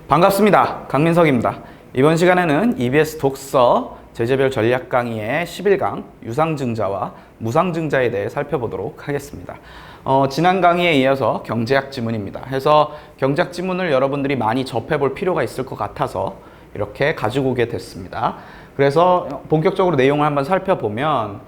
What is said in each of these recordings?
반갑습니다. 강민석입니다. 이번 시간에는 EBS 독서 제재별 전략 강의의 11강 유상증자와 무상증자에 대해 살펴보도록 하겠습니다. 지난 강의에 이어서 경제학 지문입니다. 해서 경제학 지문을 여러분들이 많이 접해볼 필요가 있을 것 같아서 이렇게 가지고 오게 됐습니다. 그래서 본격적으로 내용을 한번 살펴보면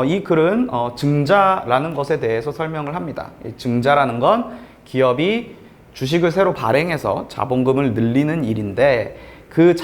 이 글은 증자라는 것에 대해서 설명을 합니다. 이 증자라는 건 기업이 주식을 새로 발행해서 자본금을 늘리는 일인데 그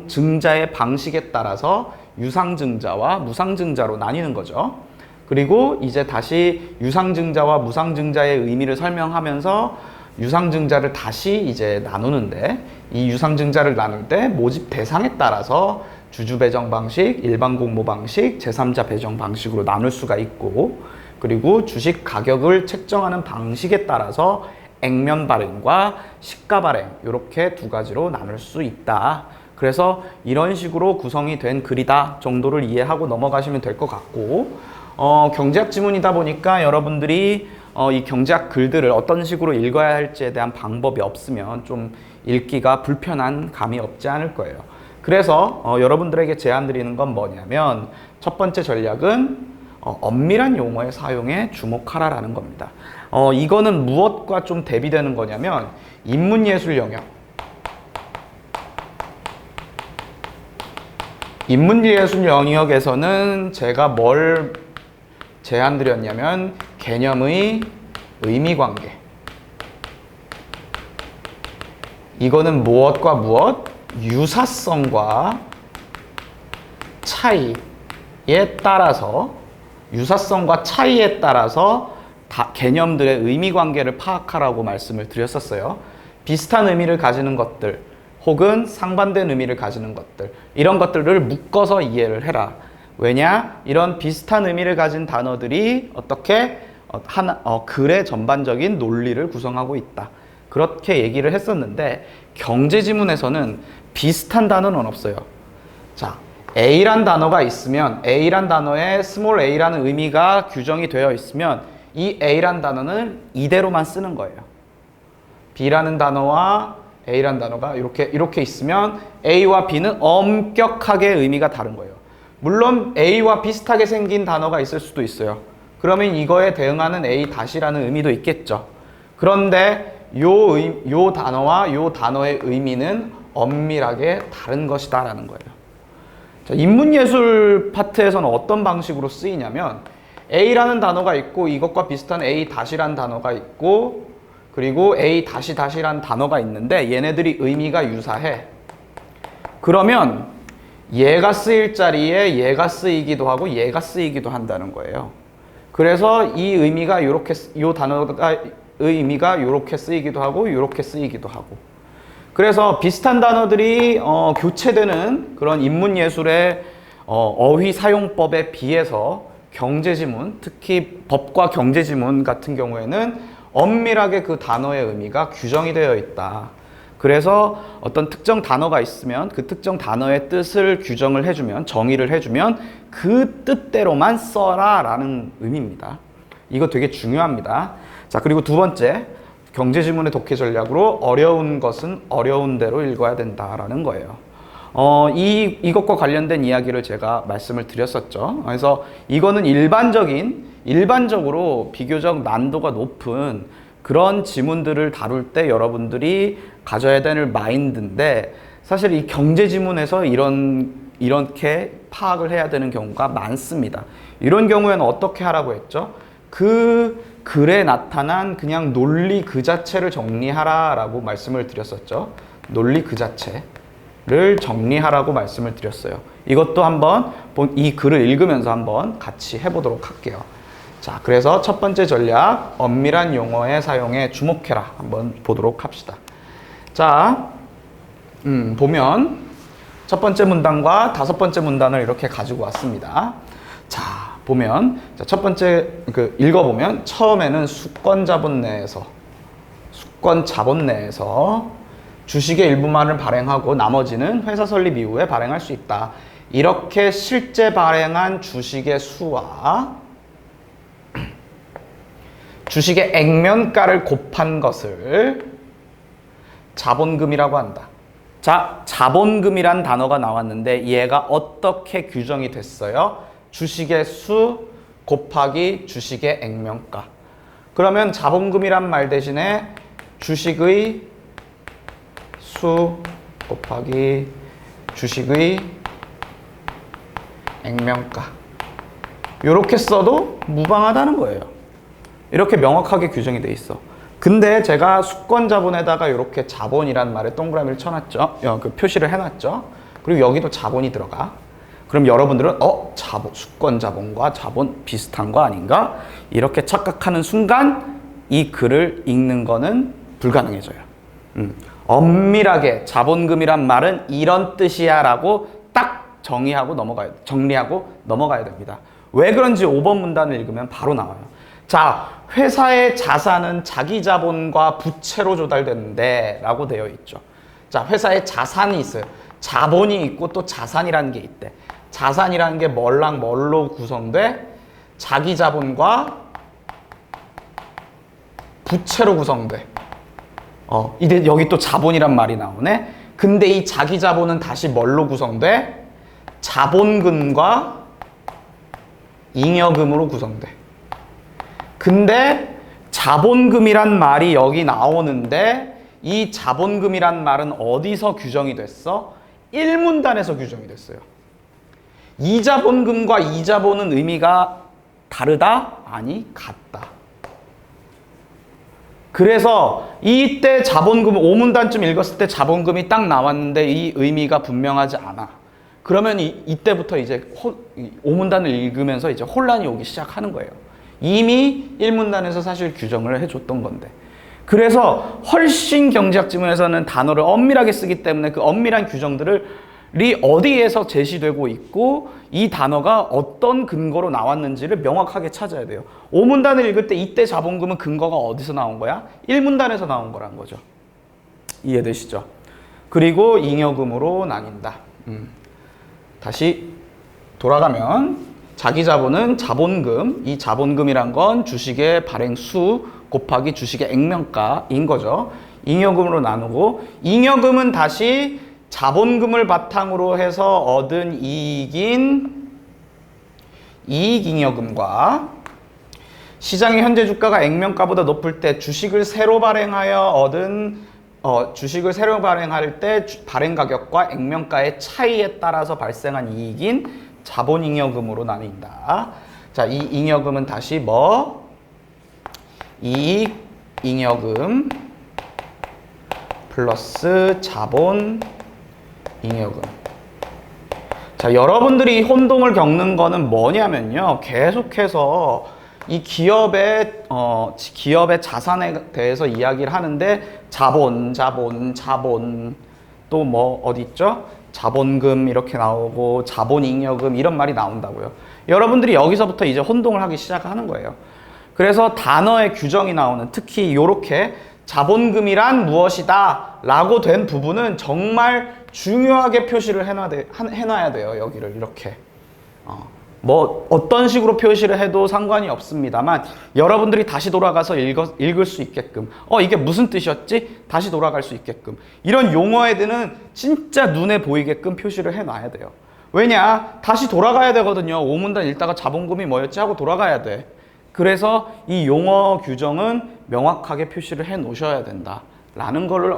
증자의 방식에 따라서 유상증자와 무상증자로 나뉘는 거죠. 그리고 이제 다시 유상증자와 무상증자의 의미를 설명하면서 유상증자를 다시 이제 나누는데 이 유상증자를 나눌 때 모집 대상에 따라서 주주 배정 방식, 일반 공모 방식, 제3자 배정 방식으로 나눌 수가 있고 그리고 주식 가격을 책정하는 방식에 따라서 액면 발행과 시가 발행 이렇게 두 가지로 나눌 수 있다. 그래서 이런 식으로 구성이 된 글이다 정도를 이해하고 넘어가시면 될 것 같고 경제학 지문이다 보니까 여러분들이 이 경제학 글들을 어떤 식으로 읽어야 할지에 대한 방법이 없으면 좀 읽기가 불편한 감이 없지 않을 거예요. 그래서 여러분들에게 제안드리는 건 뭐냐면 첫 번째 전략은 엄밀한 용어의 사용에 주목하라라는 겁니다. 이거는 무엇과 좀 대비되는 거냐면 인문예술 영역. 인문예술 영역에서는 제가 뭘 제안드렸냐면 개념의 의미관계. 이거는 무엇과 무엇? 유사성과 차이에 따라서 유사성과 차이에 따라서 개념들의 의미관계를 파악하라고 말씀을 드렸었어요. 비슷한 의미를 가지는 것들 혹은 상반된 의미를 가지는 것들 이런 것들을 묶어서 이해를 해라. 왜냐? 이런 비슷한 의미를 가진 단어들이 어떻게 글의 전반적인 논리를 구성하고 있다. 그렇게 얘기를 했었는데 경제지문에서는 비슷한 단어는 없어요. 자, A란 단어가 있으면 A란 단어에 스몰 a라는 의미가 규정이 되어 있으면 이 A란 단어는 이대로만 쓰는 거예요. B라는 단어와 A란 단어가 이렇게 있으면 A와 B는 엄격하게 의미가 다른 거예요. 물론 A와 비슷하게 생긴 단어가 있을 수도 있어요. 그러면 이거에 대응하는 A-라는 의미도 있겠죠. 그런데 요 단어와 요 단어의 의미는 엄밀하게 다른 것이다 라는 거예요. 자, 인문예술 파트에서는 어떤 방식으로 쓰이냐면 A라는 단어가 있고 이것과 비슷한 A-라는 단어가 있고 그리고 A-라는 단어가 있는데 얘네들이 의미가 유사해. 그러면 얘가 쓰일 자리에 얘가 쓰이기도 하고 얘가 쓰이기도 한다는 거예요. 그래서 이 의미가 요 단어가 의미가 이렇게 쓰이기도 하고 이렇게 쓰이기도 하고 그래서 비슷한 단어들이 교체되는 그런 인문예술의 어휘 사용법에 비해서 경제지문, 특히 법과 경제지문 같은 경우에는 엄밀하게 그 단어의 의미가 규정이 되어 있다. 그래서 어떤 특정 단어가 있으면 그 특정 단어의 뜻을 규정을 해주면 정의를 해주면 그 뜻대로만 써라 라는 의미입니다. 이거 되게 중요합니다. 자, 그리고 두 번째, 경제지문의 독해 전략으로 어려운 것은 어려운 대로 읽어야 된다라는 거예요. 이것과 관련된 이야기를 제가 말씀을 드렸었죠. 그래서 이거는 일반적으로 비교적 난도가 높은 그런 지문들을 다룰 때 여러분들이 가져야 될 마인드인데 사실 이 경제지문에서 이렇게 파악을 해야 되는 경우가 많습니다. 이런 경우에는 어떻게 하라고 했죠? 그 글에 나타난 그냥 논리 그 자체를 정리하라라고 말씀을 드렸었죠. 논리 그 자체를 정리하라고 말씀을 드렸어요. 이것도 한번 이 글을 읽으면서 한번 같이 해보도록 할게요. 자, 그래서 첫 번째 전략, 엄밀한 용어의 사용에 주목해라. 한번 보도록 합시다. 자, 보면 첫 번째 문단과 다섯 번째 문단을 이렇게 가지고 왔습니다. 자, 보면 첫 번째 읽어보면 처음에는 수권 자본 내에서 주식의 일부만을 발행하고 나머지는 회사 설립 이후에 발행할 수 있다. 이렇게 실제 발행한 주식의 수와 주식의 액면가를 곱한 것을 자본금이라고 한다. 자, 자본금이란 단어가 나왔는데 얘가 어떻게 규정이 됐어요? 주식의 수 곱하기 주식의 액면가. 그러면 자본금이란 말 대신에 주식의 수 곱하기 주식의 액면가. 이렇게 써도 무방하다는 거예요. 이렇게 명확하게 규정이 돼 있어. 근데 제가 수권 자본에다가 이렇게 자본이란 말에 동그라미를 쳐놨죠. 그 표시를 해놨죠. 그리고 여기도 자본이 들어가. 그럼 여러분들은 수권 자본과 자본 비슷한 거 아닌가? 이렇게 착각하는 순간 이 글을 읽는 거는 불가능해져요. 엄밀하게 자본금이란 말은 이런 뜻이야 라고 딱 정리하고 넘어가야 됩니다. 왜 그런지 5번 문단을 읽으면 바로 나와요. 자, 회사의 자산은 자기 자본과 부채로 조달되는데 라고 되어 있죠. 자, 회사에 자산이 있어요. 자본이 있고 또 자산이라는 게 있대. 자산이라는 게 뭘로 구성돼? 자기 자본과 부채로 구성돼. 이제 여기 또 자본이란 말이 나오네. 근데 이 자기 자본은 다시 뭘로 구성돼? 자본금과 잉여금으로 구성돼. 근데 자본금이란 말이 여기 나오는데 이 자본금이란 말은 어디서 규정이 됐어? 1문단에서 규정이 됐어요. 이자본금과 이자본은 의미가 다르다? 아니, 같다. 그래서 이때 자본금 5문단쯤 읽었을 때 자본금이 딱 나왔는데 이 의미가 분명하지 않아. 그러면 이때부터 이제 5문단을 읽으면서 이제 혼란이 오기 시작하는 거예요. 이미 1문단에서 사실 규정을 해줬던 건데. 그래서 훨씬 경제학 지문에서는 단어를 엄밀하게 쓰기 때문에 그 엄밀한 규정들이 어디에서 제시되고 있고 이 단어가 어떤 근거로 나왔는지를 명확하게 찾아야 돼요. 5문단을 읽을 때 이때 자본금은 근거가 어디서 나온 거야? 1문단에서 나온 거란 거죠. 이해되시죠? 그리고 잉여금으로 나뉜다. 다시 돌아가면 자기 자본은 자본금, 이 자본금이란 건 주식의 발행수 곱하기 주식의 액면가인 거죠. 잉여금으로 나누고 잉여금은 다시 자본금을 바탕으로 해서 얻은 이익인 이익잉여금과 시장의 현재 주가가 액면가보다 높을 때 주식을 새로 발행할 때 발행 가격과 액면가의 차이에 따라서 발생한 이익인 자본잉여금으로 나뉜다. 자, 이 잉여금은 다시 이익잉여금 플러스 자본잉여금. 자, 여러분들이 혼동을 겪는 거는 뭐냐면요. 계속해서 이 기업의 자산에 대해서 이야기를 하는데 자본 또 어디 있죠? 자본금 이렇게 나오고 자본잉여금 이런 말이 나온다고요. 여러분들이 여기서부터 이제 혼동을 하기 시작하는 거예요. 그래서 단어의 규정이 나오는 특히 이렇게 자본금이란 무엇이다 라고 된 부분은 정말 중요하게 표시를 해놔야 돼요. 여기를 이렇게 어떤 식으로 표시를 해도 상관이 없습니다만 여러분들이 다시 돌아가서 읽을 수 있게끔 이게 무슨 뜻이었지? 다시 돌아갈 수 있게끔 이런 용어에 대한 진짜 눈에 보이게끔 표시를 해놔야 돼요. 왜냐? 다시 돌아가야 되거든요. 5문단 읽다가 자본금이 뭐였지 하고 돌아가야 돼. 그래서 이 용어 규정은 명확하게 표시를 해 놓으셔야 된다라는 거를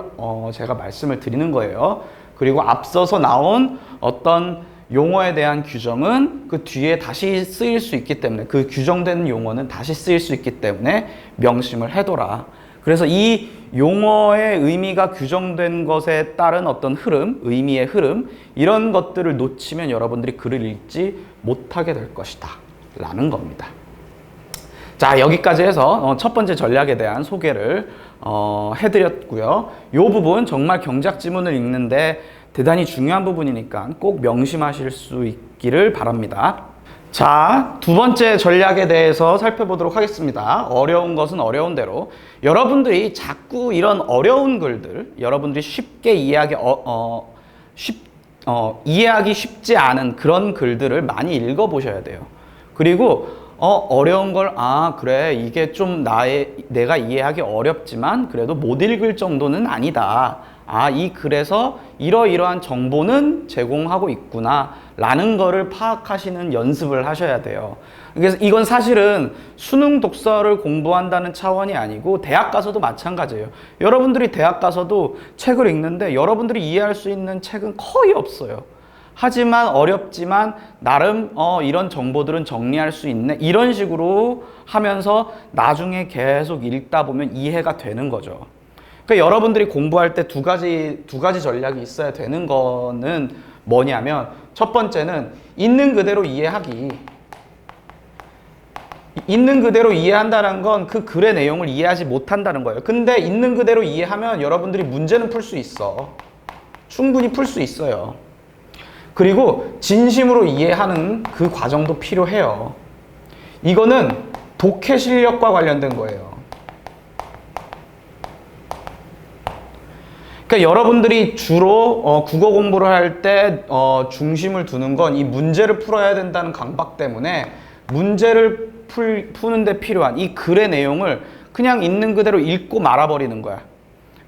제가 말씀을 드리는 거예요. 그리고 앞서서 나온 어떤 용어에 대한 규정은 그 뒤에 다시 쓰일 수 있기 때문에 그 규정된 용어는 다시 쓰일 수 있기 때문에 명심을 해둬라. 그래서 이 용어의 의미가 규정된 것에 따른 어떤 흐름, 의미의 흐름 이런 것들을 놓치면 여러분들이 글을 읽지 못하게 될 것이다 라는 겁니다. 자, 여기까지 해서 첫 번째 전략에 대한 소개를 해드렸고요. 이 부분 정말 경제학 지문을 읽는데 대단히 중요한 부분이니까 꼭 명심하실 수 있기를 바랍니다. 자, 두 번째 전략에 대해서 살펴보도록 하겠습니다. 어려운 것은 어려운 대로. 여러분들이 자꾸 이런 어려운 글들, 여러분들이 쉽게 이해하기 쉽지 않은 그런 글들을 많이 읽어보셔야 돼요. 그리고 어려운 걸, 그래. 이게 좀 내가 이해하기 어렵지만 그래도 못 읽을 정도는 아니다. 이 글에서 이러이러한 정보는 제공하고 있구나. 라는 거를 파악하시는 연습을 하셔야 돼요. 그래서 이건 사실은 수능 독서를 공부한다는 차원이 아니고 대학 가서도 마찬가지예요. 여러분들이 대학 가서도 책을 읽는데 여러분들이 이해할 수 있는 책은 거의 없어요. 하지만 어렵지만 나름 이런 정보들은 정리할 수 있네. 이런 식으로 하면서 나중에 계속 읽다 보면 이해가 되는 거죠. 그러니까 여러분들이 공부할 때 두 가지 전략이 있어야 되는 거는 뭐냐면 첫 번째는 있는 그대로 이해하기. 있는 그대로 이해한다는 건 그 글의 내용을 이해하지 못한다는 거예요. 근데 있는 그대로 이해하면 여러분들이 문제는 풀 수 있어. 충분히 풀 수 있어요. 그리고 진심으로 이해하는 그 과정도 필요해요. 이거는 독해 실력과 관련된 거예요. 그러니까 여러분들이 주로 국어 공부를 할 때 중심을 두는 건 이 문제를 풀어야 된다는 강박 때문에 문제를 푸는 데 필요한 이 글의 내용을 그냥 있는 그대로 읽고 말아버리는 거야.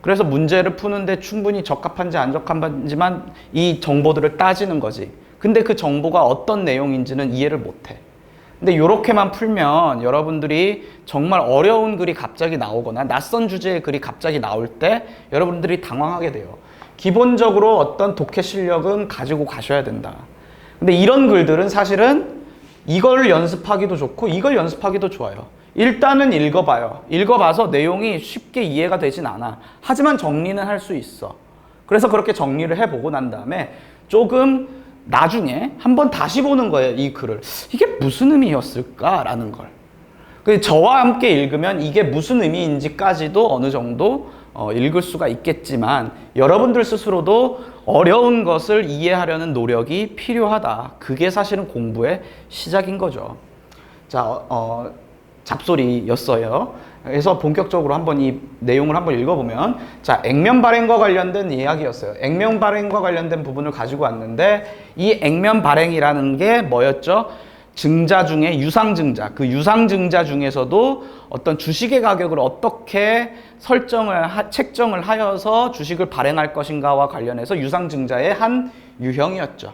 그래서 문제를 푸는데 충분히 적합한지 안 적합한지만 이 정보들을 따지는 거지. 근데 그 정보가 어떤 내용인지는 이해를 못해. 근데 이렇게만 풀면 여러분들이 정말 어려운 글이 갑자기 나오거나 낯선 주제의 글이 갑자기 나올 때 여러분들이 당황하게 돼요. 기본적으로 어떤 독해 실력은 가지고 가셔야 된다. 근데 이런 글들은 사실은 이걸 연습하기도 좋고 이걸 연습하기도 좋아요. 일단은 읽어봐요. 읽어봐서 내용이 쉽게 이해가 되진 않아. 하지만 정리는 할 수 있어. 그래서 그렇게 정리를 해보고 난 다음에 조금 나중에 한번 다시 보는 거예요. 이 글을. 이게 무슨 의미였을까라는 걸. 저와 함께 읽으면 이게 무슨 의미인지까지도 어느 정도 읽을 수가 있겠지만 여러분들 스스로도 어려운 것을 이해하려는 노력이 필요하다. 그게 사실은 공부의 시작인 거죠. 자, 잡소리였어요. 그래서 본격적으로 한번 이 내용을 한번 읽어보면, 자, 액면 발행과 관련된 이야기였어요. 액면 발행과 관련된 부분을 가지고 왔는데 이 액면 발행이라는 게 뭐였죠? 증자 중에 유상증자, 그 유상증자 중에서도 어떤 주식의 가격을 어떻게 책정을 하여서 주식을 발행할 것인가와 관련해서 유상증자의 한 유형이었죠.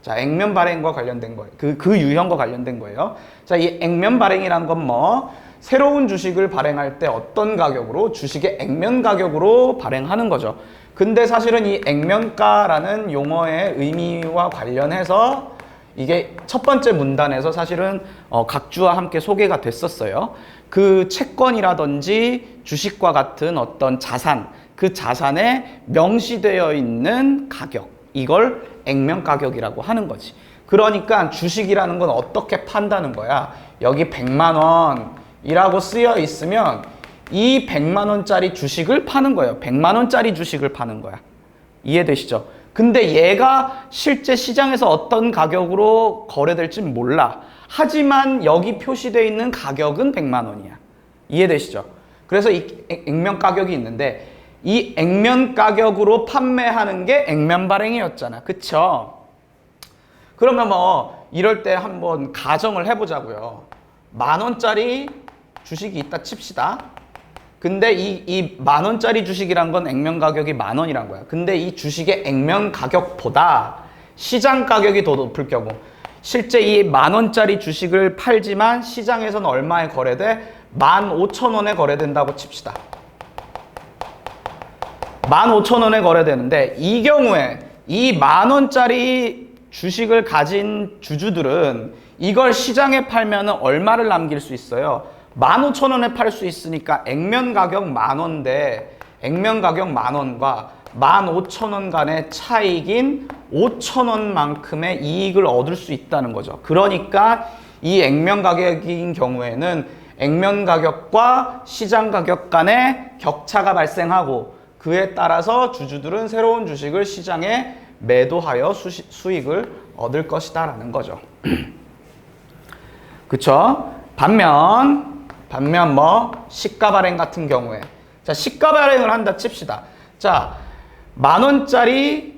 자, 액면 발행과 관련된 거예요. 그 유형과 관련된 거예요. 자, 이 액면 발행이란 건 새로운 주식을 발행할 때 어떤 가격으로 주식의 액면 가격으로 발행하는 거죠. 근데 사실은 이 액면가라는 용어의 의미와 관련해서 이게 첫 번째 문단에서 사실은 각주와 함께 소개가 됐었어요. 그 채권이라든지 주식과 같은 어떤 자산, 그 자산에 명시되어 있는 가격, 이걸 액면 가격이라고 하는 거지. 그러니까 주식이라는 건 어떻게 판다는 거야. 여기 100만 원이라고 쓰여 있으면 이 100만 원짜리 주식을 파는 거예요. 100만 원짜리 주식을 파는 거야. 이해되시죠? 근데 얘가 실제 시장에서 어떤 가격으로 거래될지는 몰라. 하지만 여기 표시되어 있는 가격은 100만 원이야. 이해되시죠? 그래서 이 액면 가격이 있는데 이 액면 가격으로 판매하는 게 액면 발행이었잖아. 그쵸? 그러면 이럴 때 한번 가정을 해보자고요. 10,000원짜리 주식이 있다 칩시다. 근데 이 10,000원짜리 주식이란 건 액면 가격이 10,000원이란 거야. 근데 이 주식의 액면 가격보다 시장 가격이 더 높을 경우, 실제 이 10,000원짜리 주식을 팔지만 시장에서는 얼마에 거래돼? 15,000원에 거래된다고 칩시다. 15,000원에 거래되는데 이 경우에 이 10,000원짜리 주식을 가진 주주들은 이걸 시장에 팔면 얼마를 남길 수 있어요? 15,000원에 팔 수 있으니까 액면 가격 10,000원인데 액면 가격 10,000원과 15,000원 간의 차익인 5,000원만큼의 이익을 얻을 수 있다는 거죠. 그러니까 이 액면 가격인 경우에는 액면 가격과 시장 가격 간의 격차가 발생하고 그에 따라서 주주들은 새로운 주식을 시장에 매도하여 수익을 얻을 것이다라는 거죠. 그쵸? 반면 시가 발행 같은 경우에, 자, 시가 발행을 한다 칩시다. 자, 10,000원짜리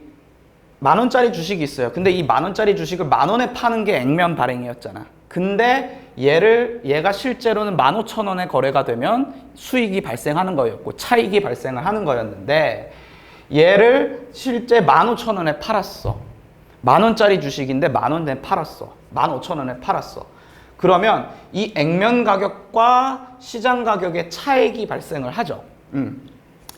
주식이 있어요. 근데 이 10,000원짜리 주식을 10,000원에 파는 게 액면 발행이었잖아. 근데 얘가 실제로는 15,000원에 거래가 되면 수익이 발생하는 거였고 차익이 발생을 하는 거였는데 얘를 실제 15,000원에 팔았어. 10,000원짜리 주식인데 10,000원에 팔았어. 15,000원에 팔았어. 그러면 이 액면 가격과 시장 가격의 차익이 발생을 하죠.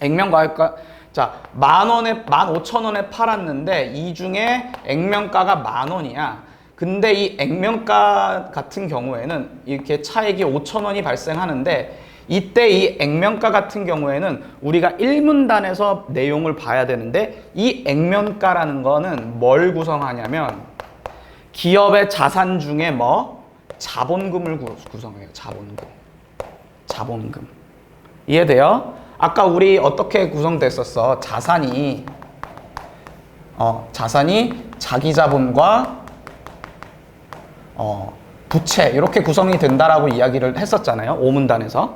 액면 가격과 자, 10,000원에 15,000원에 팔았는데 이 중에 액면가가 10,000원이야. 근데 이 액면가 같은 경우에는 이렇게 차익이 5,000원이 발생하는데 이때 이 액면가 같은 경우에는 우리가 1문단에서 내용을 봐야 되는데 이 액면가라는 거는 뭘 구성하냐면 기업의 자산 중에 자본금을 구성해요. 자본금. 이해돼요? 아까 우리 어떻게 구성됐었어? 자산이 자기 자본과 부채 이렇게 구성이 된다라고 이야기를 했었잖아요. 5문단에서.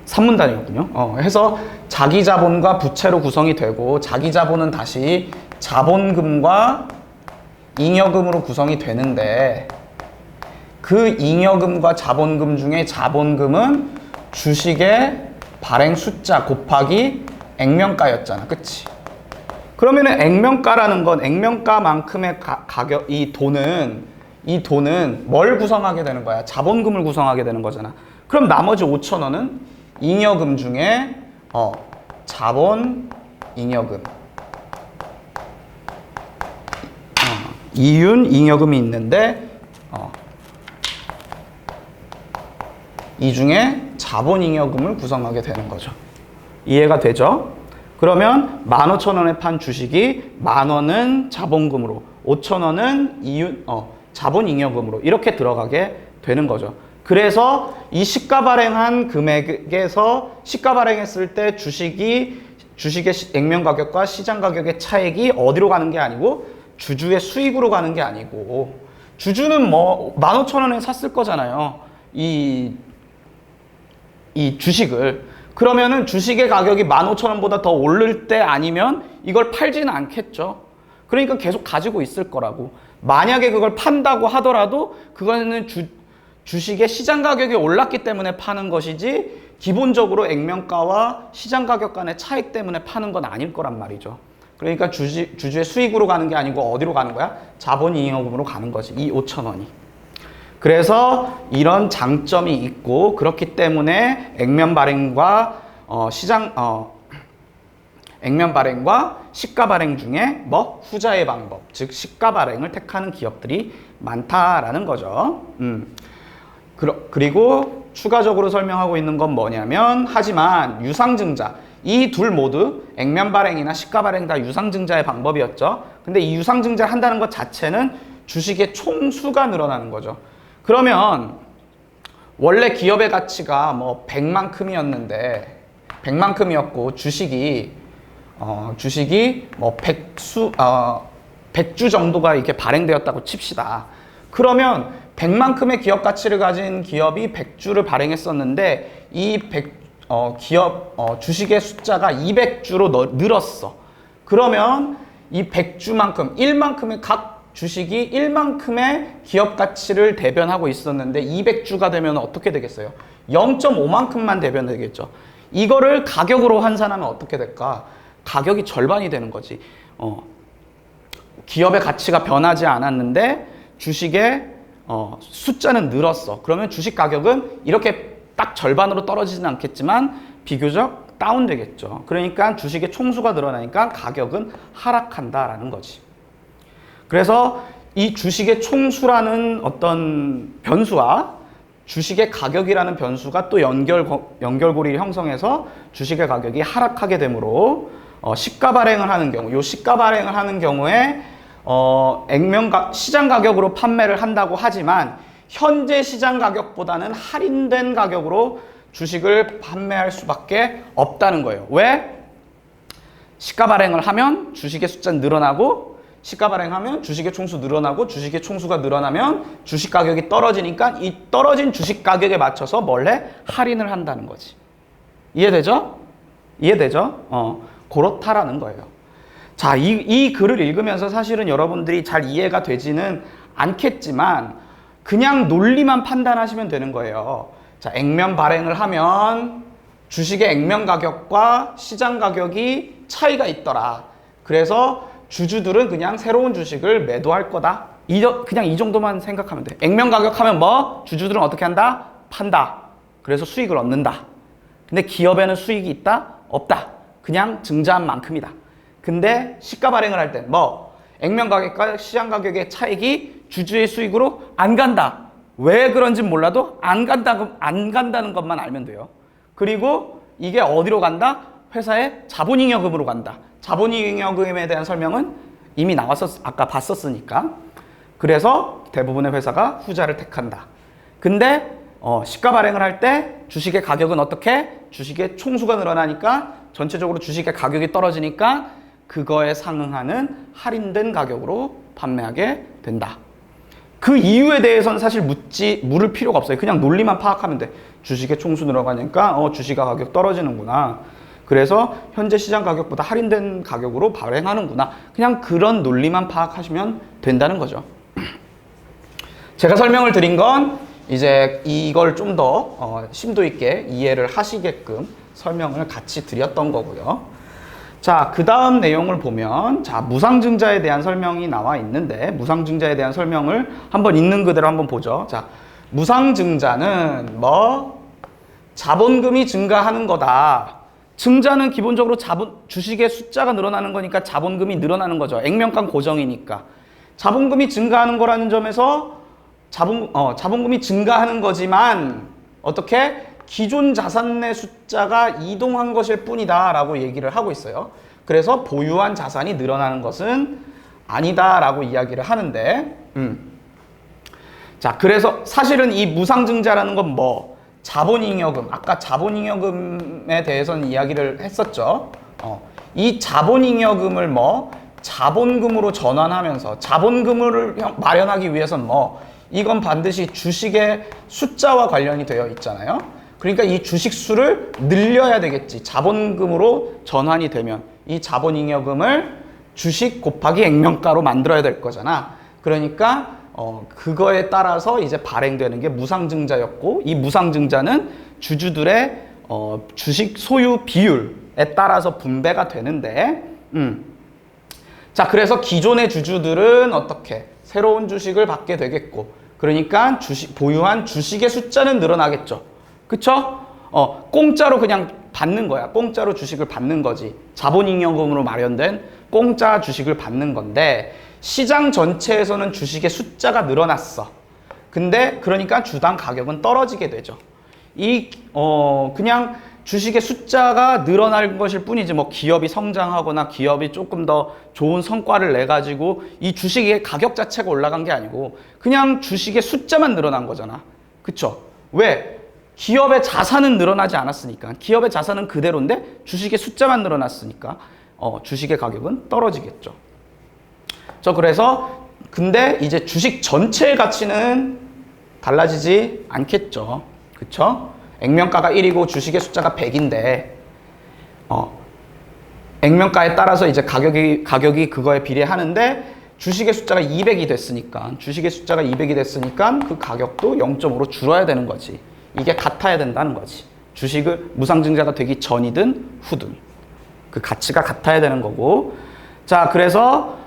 3문단이었군요. 해서 자기 자본과 부채로 구성이 되고 자기 자본은 다시 자본금과 잉여금으로 구성이 되는데 그 잉여금과 자본금 중에 자본금은 주식의 발행 숫자 곱하기 액면가였잖아. 그치? 그러면은 액면가라는 건 액면가만큼의 가격, 이 돈은 뭘 구성하게 되는 거야? 자본금을 구성하게 되는 거잖아. 그럼 나머지 5,000원은 잉여금 중에 자본 잉여금. 이윤 잉여금이 있는데 이 중에 자본 잉여금을 구성하게 되는 거죠. 이해가 되죠? 그러면 15,000원에 판 주식이 10,000원은 자본금으로 5,000원은 자본 잉여금으로 이렇게 들어가게 되는 거죠. 그래서 이 시가 발행한 금액에서 시가 발행했을 때 주식의 액면 가격과 시장 가격의 차익이 어디로 가는 게 아니고 주주의 수익으로 가는 게 아니고 주주는 15,000원에 샀을 거잖아요. 이 주식을. 그러면은 주식의 가격이 15,000원보다 더 오를 때 아니면 이걸 팔지는 않겠죠. 그러니까 계속 가지고 있을 거라고. 만약에 그걸 판다고 하더라도 그거는 주식의 시장 가격이 올랐기 때문에 파는 것이지 기본적으로 액면가와 시장 가격 간의 차익 때문에 파는 건 아닐 거란 말이죠. 그러니까 주주의 수익으로 가는 게 아니고 어디로 가는 거야? 자본잉여금으로 가는 거지. 이 5,000원이. 그래서 이런 장점이 있고 그렇기 때문에 액면 발행과 시가 발행 중에 후자의 방법, 즉 시가 발행을 택하는 기업들이 많다라는 거죠. 그리고 추가적으로 설명하고 있는 건 뭐냐면 하지만 유상증자 이 둘 모두 액면 발행이나 시가 발행 다 유상증자의 방법이었죠. 근데 이 유상증자를 한다는 것 자체는 주식의 총수가 늘어나는 거죠. 그러면 원래 기업의 가치가 100만큼이었고 주식이 100주 정도가 이렇게 발행되었다고 칩시다. 그러면 100만큼의 기업 가치를 가진 기업이 100주를 발행했었는데 이 주식의 숫자가 200주로 늘었어. 그러면 이 100주만큼 1만큼의 각 주식이 1만큼의 기업 가치를 대변하고 있었는데 200주가 되면 어떻게 되겠어요? 0.5만큼만 대변되겠죠. 이거를 가격으로 환산하면 어떻게 될까? 가격이 절반이 되는 거지. 기업의 가치가 변하지 않았는데 주식의 숫자는 늘었어. 그러면 주식 가격은 이렇게 딱 절반으로 떨어지진 않겠지만 비교적 다운되겠죠. 그러니까 주식의 총수가 늘어나니까 가격은 하락한다라는 거지. 그래서 이 주식의 총수라는 어떤 변수와 주식의 가격이라는 변수가 또 연결고리를 형성해서 주식의 가격이 하락하게 되므로 시가 발행을 하는 경우, 이 시가 발행을 하는 경우에 시장 가격으로 판매를 한다고 하지만 현재 시장 가격보다는 할인된 가격으로 주식을 판매할 수밖에 없다는 거예요. 왜? 시가 발행을 하면 주식의 숫자는 늘어나고 시가 발행하면 주식의 총수 늘어나고 주식의 총수가 늘어나면 주식 가격이 떨어지니까 이 떨어진 주식 가격에 맞춰서 뭘 해? 할인을 한다는 거지. 이해되죠? 이해되죠? 그렇다라는 거예요. 자, 이 글을 읽으면서 사실은 여러분들이 잘 이해가 되지는 않겠지만 그냥 논리만 판단하시면 되는 거예요. 자, 액면 발행을 하면 주식의 액면 가격과 시장 가격이 차이가 있더라. 그래서 주주들은 그냥 새로운 주식을 매도할 거다. 그냥 이 정도만 생각하면 돼. 액면 가격 하면 뭐? 주주들은 어떻게 한다? 판다. 그래서 수익을 얻는다. 근데 기업에는 수익이 있다? 없다. 그냥 증자한 만큼이다. 근데 시가 발행을 할 때 뭐? 액면 가격과 시장 가격의 차익이 주주의 수익으로 안 간다. 왜 그런지 몰라도 안 간다는 것만 알면 돼요. 그리고 이게 어디로 간다? 회사의 자본잉여금으로 간다. 자본잉여금에 대한 설명은 이미 아까 봤었으니까. 그래서 대부분의 회사가 후자를 택한다. 근데 시가 발행을 할 때 주식의 가격은 어떻게? 주식의 총수가 늘어나니까 전체적으로 주식의 가격이 떨어지니까 그거에 상응하는 할인된 가격으로 판매하게 된다. 그 이유에 대해서는 사실 물을 필요가 없어요. 그냥 논리만 파악하면 돼. 주식의 총수 늘어가니까 주식 가격 떨어지는구나. 그래서 현재 시장 가격보다 할인된 가격으로 발행하는구나. 그냥 그런 논리만 파악하시면 된다는 거죠. 제가 설명을 드린 건 이제 이걸 좀 더 심도 있게 이해를 하시게끔 설명을 같이 드렸던 거고요. 자, 그 다음 내용을 보면, 자, 무상증자에 대한 설명이 나와 있는데, 무상증자에 대한 설명을 한번 있는 그대로 한번 보죠. 자, 무상증자는 뭐? 자본금이 증가하는 거다. 증자는 기본적으로 주식의 숫자가 늘어나는 거니까 자본금이 늘어나는 거죠. 액면가 고정이니까. 자본금이 증가하는 거라는 점에서 자본금이 증가하는 거지만, 어떻게? 기존 자산의 숫자가 이동한 것일 뿐이다 라고 얘기를 하고 있어요. 그래서 보유한 자산이 늘어나는 것은 아니다 라고 이야기를 하는데 자, 그래서 사실은 이 무상증자라는 건 뭐? 자본잉여금, 아까 자본잉여금에 대해서는 이야기를 했었죠. 이 자본잉여금을 뭐? 자본금으로 전환하면서 자본금을 마련하기 위해서는 뭐? 이건 반드시 주식의 숫자와 관련이 되어 있잖아요. 그러니까 이 주식 수를 늘려야 되겠지. 자본금으로 전환이 되면 이 자본잉여금을 주식 곱하기 액면가로 만들어야 될 거잖아. 그러니까 그거에 따라서 이제 발행되는 게 무상증자였고, 이 무상증자는 주주들의 주식 소유 비율에 따라서 분배가 되는데, 자, 그래서 기존의 주주들은 어떻게? 새로운 주식을 받게 되겠고, 그러니까 보유한 주식의 숫자는 늘어나겠죠. 그쵸? 공짜로 그냥 받는 거야. 공짜로 주식을 받는 거지. 자본잉여금으로 마련된 공짜 주식을 받는 건데, 시장 전체에서는 주식의 숫자가 늘어났어. 근데 그러니까 주당 가격은 떨어지게 되죠. 그냥 주식의 숫자가 늘어날 것일 뿐이지 뭐 기업이 성장하거나 기업이 조금 더 좋은 성과를 내가지고 이 주식의 가격 자체가 올라간 게 아니고 그냥 주식의 숫자만 늘어난 거잖아. 그쵸? 왜? 기업의 자산은 늘어나지 않았으니까. 기업의 자산은 그대로인데 주식의 숫자만 늘어났으니까 주식의 가격은 떨어지겠죠. 그래서 근데 이제 주식 전체의 가치는 달라지지 않겠죠. 그쵸? 액면가가 1이고 주식의 숫자가 100인데 액면가에 따라서 이제 가격이 그거에 비례하는데 주식의 숫자가 200이 됐으니까 그 가격도 0.5로 줄어야 되는 거지. 이게 같아야 된다는 거지. 주식을 무상증자가 되기 전이든 후든 그 가치가 같아야 되는 거고. 자, 그래서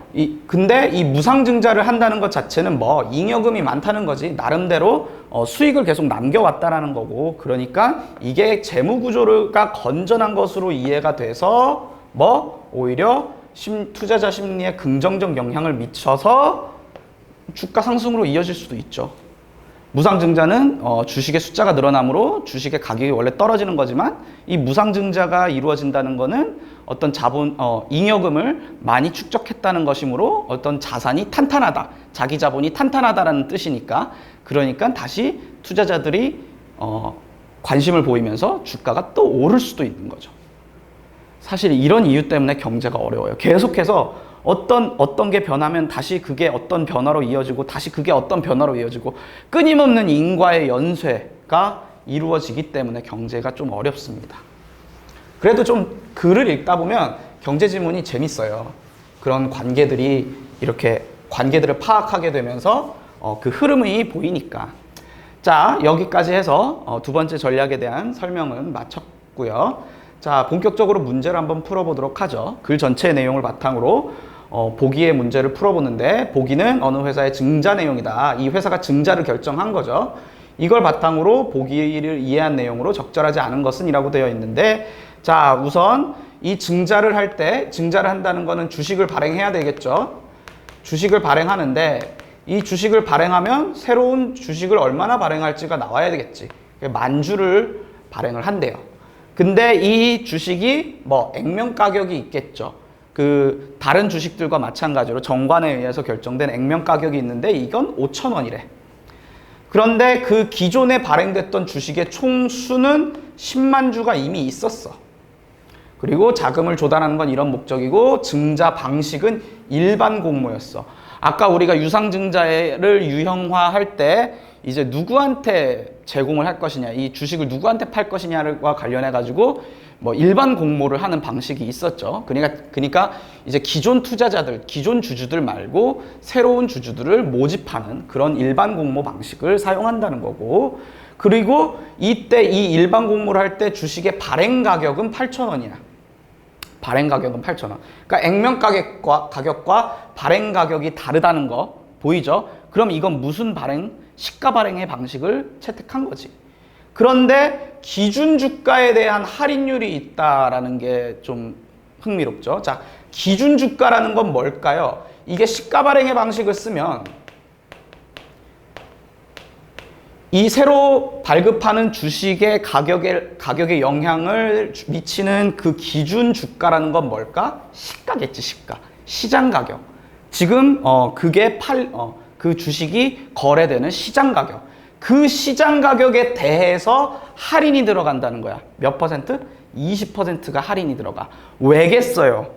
근데 이 무상증자를 한다는 것 자체는 뭐 잉여금이 많다는 거지. 나름대로 수익을 계속 남겨왔다라는 거고. 그러니까 이게 재무구조가 건전한 것으로 이해가 돼서 뭐 오히려 투자자 심리에 긍정적 영향을 미쳐서 주가 상승으로 이어질 수도 있죠. 무상증자는 주식의 숫자가 늘어나므로 주식의 가격이 원래 떨어지는 거지만 이 무상증자가 이루어진다는 거는 어떤 잉여금을 많이 축적했다는 것이므로 어떤 자산이 탄탄하다, 자기 자본이 탄탄하다라는 뜻이니까 그러니까 다시 투자자들이 관심을 보이면서 주가가 또 오를 수도 있는 거죠. 사실 이런 이유 때문에 경제가 어려워요. 계속해서 어떤 게 변하면 다시 그게 어떤 변화로 이어지고 다시 그게 어떤 변화로 이어지고 끊임없는 인과의 연쇄가 이루어지기 때문에 경제가 좀 어렵습니다. 그래도 좀 글을 읽다 보면 경제 지문이 재밌어요. 그런 관계들이 이렇게 관계들을 파악하게 되면서 그 흐름이 보이니까. 자, 여기까지 해서 두 번째 전략에 대한 설명은 마쳤고요. 자, 본격적으로 문제를 한번 풀어보도록 하죠. 글 전체의 내용을 바탕으로 보기의 문제를 풀어보는데, 보기는 어느 회사의 증자 내용이다. 이 회사가 증자를 결정한 거죠. 이걸 바탕으로 보기를 이해한 내용으로 적절하지 않은 것은 이라고 되어 있는데, 자, 우선 이 증자를 할 때, 증자를 한다는 거는 주식을 발행해야 되겠죠. 주식을 발행하는데, 이 주식을 발행하면 새로운 주식을 얼마나 발행할지가 나와야 되겠지. 10,000주를 발행을 한대요. 근데 이 주식이 뭐 액면 가격이 있겠죠. 그 다른 주식들과 마찬가지로 정관에 의해서 결정된 액면 가격이 있는데 이건 5,000원이래. 그런데 그 기존에 발행됐던 주식의 총 수는 100,000주가 이미 있었어. 그리고 자금을 조달하는 건 이런 목적이고, 증자 방식은 일반 공모였어. 아까 우리가 유상증자를 유형화할 때 이제 누구한테 제공을 할 것이냐, 이 주식을 누구한테 팔 것이냐와 관련해 가지고 뭐 일반 공모를 하는 방식이 있었죠. 그러니까 이제 기존 투자자들, 기존 주주들 말고 새로운 주주들을 모집하는 그런 일반 공모 방식을 사용한다는 거고, 그리고 이때 이 일반 공모를 할 때 주식의 발행 가격은 8,000원이야. 발행 가격은 8,000원. 그러니까 액면 가격과 발행 가격이 다르다는 거 보이죠? 그럼 이건 무슨 시가 발행의 방식을 채택한 거지. 그런데 기준 주가에 대한 할인율이 있다라는 게 좀 흥미롭죠. 자, 기준 주가라는 건 뭘까요? 이게 시가 발행의 방식을 쓰면 이 새로 발급하는 주식의 가격에 영향을 미치는 그 기준 주가라는 건 뭘까? 시가겠지, 시가. 시장 가격. 지금 그게 그 주식이 거래되는 시장 가격. 그 시장 가격에 대해서 할인이 들어간다는 거야. 몇 퍼센트? 20%가 할인이 들어가. 왜겠어요?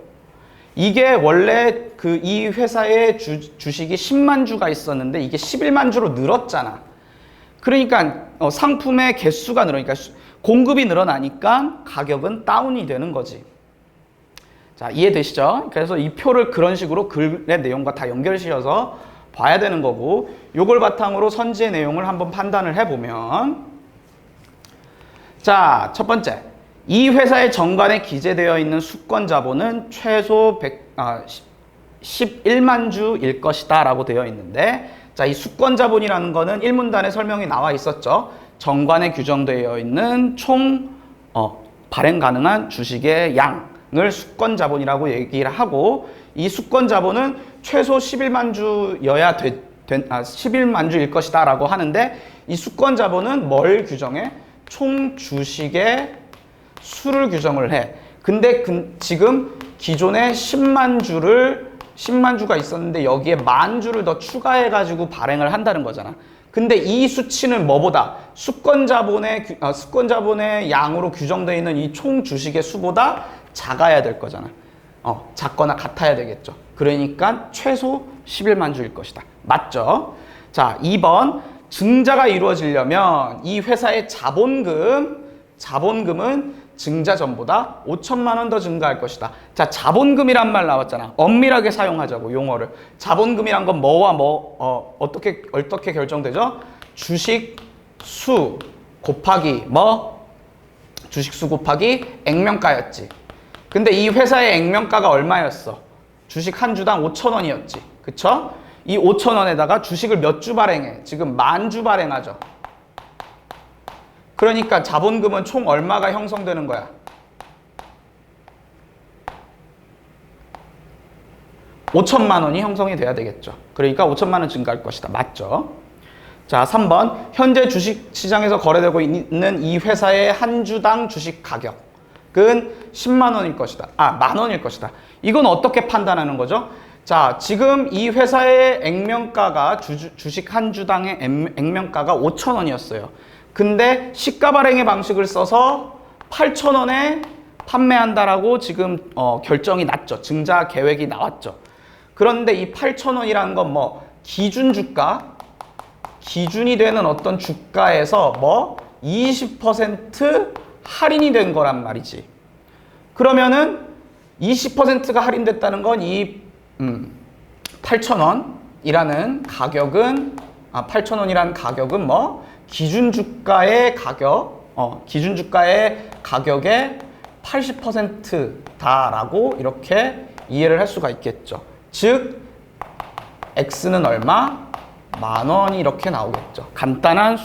이게 원래 이 회사의 주식이 100,000주가 있었는데 이게 110,000주로 늘었잖아. 그러니까 상품의 개수가 늘으니까 공급이 늘어나니까 가격은 다운이 되는 거지. 자, 이해되시죠? 그래서 이 표를 그런 식으로 글의 내용과 다 연결시켜서 봐야 되는 거고, 요걸 바탕으로 선지의 내용을 한번 판단을 해보면, 자, 첫 번째, 이 회사의 정관에 기재되어 있는 수권 자본은 최소 110,000주일 것이다 라고 되어 있는데, 자, 이 수권 자본이라는 거는 1문단에 설명이 나와 있었죠. 정관에 규정되어 있는 총 발행 가능한 주식의 양을 수권 자본이라고 얘기를 하고, 이 수권 자본은 최소 110,000주여야 110,000주일 것이다 라고 하는데, 이 수권 자본은 뭘 규정해? 총 주식의 수를 규정을 해. 근데 지금 기존에 10,000주가 있었는데 여기에 10,000주를 더 추가해가지고 발행을 한다는 거잖아. 근데 이 수치는 뭐보다? 수권 자본의 양으로 규정되어 있는 이 총 주식의 수보다 작아야 될 거잖아. 작거나 같아야 되겠죠. 그러니까 최소 110,000주일 것이다. 맞죠? 자, 2번. 증자가 이루어지려면 이 회사의 자본금은 증자 전보다 5,000만 원 더 증가할 것이다. 자, 자본금이란 말 나왔잖아. 엄밀하게 사용하자고, 용어를. 자본금이란 건 뭐와 어떻게 결정되죠? 주식 수 곱하기 주식 수 곱하기 액면가였지. 근데 이 회사의 액면가가 얼마였어? 주식 한 주당 5,000원이었지. 그쵸? 이 5,000원에다가 주식을 몇 주 발행해? 지금 10,000주 발행하죠. 그러니까 자본금은 총 얼마가 형성되는 거야? 5,000만 원이 형성이 돼야 되겠죠. 그러니까 5,000만 원 증가할 것이다. 맞죠? 자, 3번. 현재 주식시장에서 거래되고 있는 이 회사의 한 주당 주식 가격은 10만 원일 것이다. 10,000원일 것이다. 이건 어떻게 판단하는 거죠? 자, 지금 이 회사의 액면가가 주식 한 주당의 액면가가 5,000원이었어요. 근데 시가 발행의 방식을 써서 8,000원에 판매한다라고 지금 결정이 났죠. 증자 계획이 나왔죠. 그런데 이 8,000원이라는 건 기준 주가, 기준이 되는 어떤 주가에서 20% 할인이 된 거란 말이지. 그러면은 20%가 할인됐다는 건 이 8,000원이라는 가격은 8,000원이라는 가격은 뭐 기준주가의 가격의 80%다라고 이렇게 이해를 할 수가 있겠죠. 즉 X는 얼마? 10,000원이 이렇게 나오겠죠. 간단한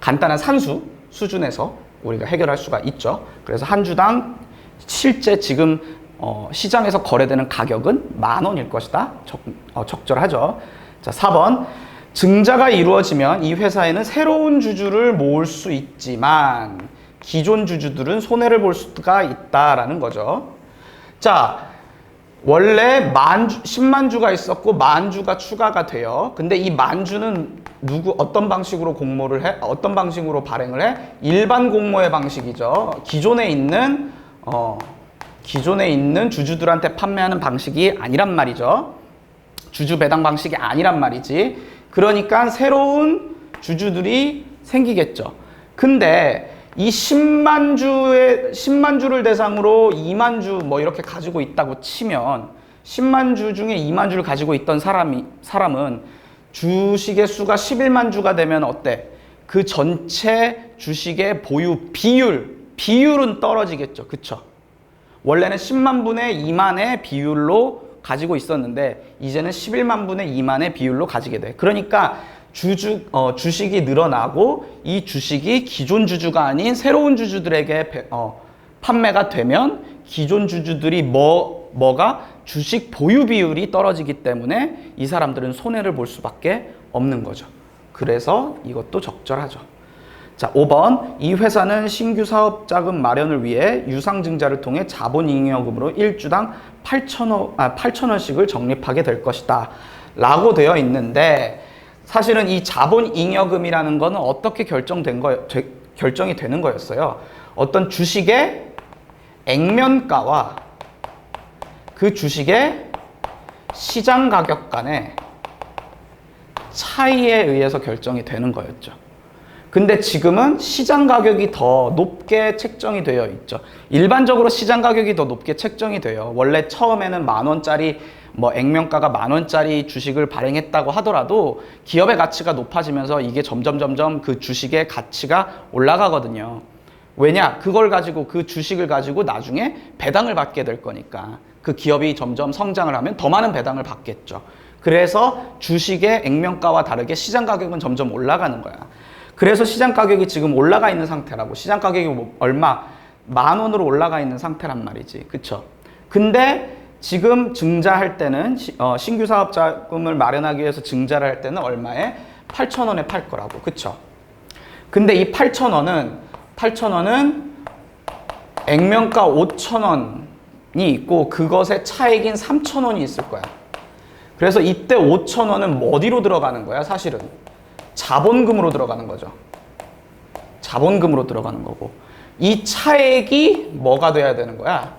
간단한 산수 수준에서 우리가 해결할 수가 있죠. 그래서 한 주당 실제 지금 시장에서 거래되는 가격은 10,000원일 것이다. 적절하죠. 자, 4번. 증자가 이루어지면 이 회사에는 새로운 주주를 모을 수 있지만 기존 주주들은 손해를 볼 수가 있다라는 거죠. 자, 원래 10만 주가 있었고 10,000주가 추가가 돼요. 근데 이 10,000주는 어떤 방식으로 어떤 방식으로 발행을 해? 일반 공모의 방식이죠. 기존에 있는 주주들한테 판매하는 방식이 아니란 말이죠. 주주 배당 방식이 아니란 말이지. 그러니까 새로운 주주들이 생기겠죠. 근데 이 10만 주를 대상으로 2만 주 뭐 이렇게 가지고 있다고 치면 10만 주 중에 2만 주를 가지고 있던 사람은 주식의 수가 11만 주가 되면 어때? 그 전체 주식의 보유 비율은 떨어지겠죠. 그쵸? 원래는 10만 분의 2만의 비율로 가지고 있었는데 이제는 11만 분의 2만의 비율로 가지게 돼. 그러니까 주식이 늘어나고 이 주식이 기존 주주가 아닌 새로운 주주들에게 판매가 되면 기존 주주들이 뭐가 주식 보유 비율이 떨어지기 때문에 이 사람들은 손해를 볼 수밖에 없는 거죠. 그래서 이것도 적절하죠. 자, 5번. 이 회사는 신규 사업 자금 마련을 위해 유상증자를 통해 자본잉여금으로 1주당 8,000원씩을 적립하게 될 것이다 라고 되어 있는데 사실은 이 자본잉여금이라는 거는 어떻게 결정이 되는 거였어요. 어떤 주식의 액면가와 그 주식의 시장 가격 간의 차이에 의해서 결정이 되는 거였죠. 근데 지금은 시장 가격이 더 높게 책정이 되어 있죠. 일반적으로 시장 가격이 더 높게 책정이 돼요. 원래 처음에는 10,000원짜리 액면가가 10,000원짜리 주식을 발행했다고 하더라도 기업의 가치가 높아지면서 이게 점점 그 주식의 가치가 올라가거든요. 왜냐? 그 주식을 가지고 나중에 배당을 받게 될 거니까. 그 기업이 점점 성장을 하면 더 많은 배당을 받겠죠. 그래서 주식의 액면가와 다르게 시장 가격은 점점 올라가는 거야. 그래서 시장 가격이 지금 올라가 있는 상태라고. 시장 가격이 얼마? 10,000원으로 올라가 있는 상태란 말이지. 그쵸? 근데 지금 증자할 때는 신규 사업 자금을 마련하기 위해서 증자를 할 때는 얼마에? 8,000원에 팔 거라고. 그쵸? 근데 이 8,000원은 액면가 5,000원이 있고 그것의 차액인 3,000원이 있을 거야. 그래서 이때 5,000원은 어디로 들어가는 거야? 사실은 자본금으로 들어가는 거죠. 자본금으로 들어가는 거고 이 차액이 뭐가 돼야 되는 거야?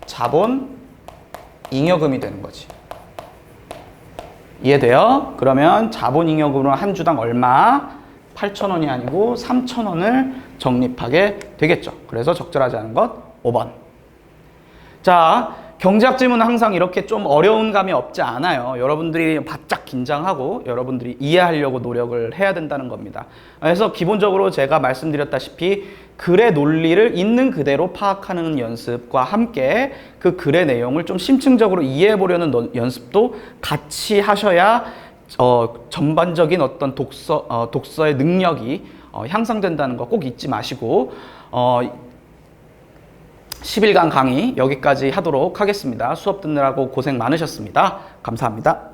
자본잉여금이 되는 거지. 이해돼요? 그러면 자본잉여금으로 한 주당 얼마? 8,000원이 아니고 3,000원을 적립하게 되겠죠. 그래서 적절하지 않은 것 5번. 자, 경제학 질문은 항상 이렇게 좀 어려운 감이 없지 않아요. 여러분들이 바짝 긴장하고 여러분들이 이해하려고 노력을 해야 된다는 겁니다. 그래서 기본적으로 제가 말씀드렸다시피 글의 논리를 있는 그대로 파악하는 연습과 함께 그 글의 내용을 좀 심층적으로 이해해 보려는 연습도 같이 하셔야 전반적인 어떤 독서의 능력이 향상된다는 거 꼭 잊지 마시고 10일간 강의 여기까지 하도록 하겠습니다. 수업 듣느라고 고생 많으셨습니다. 감사합니다.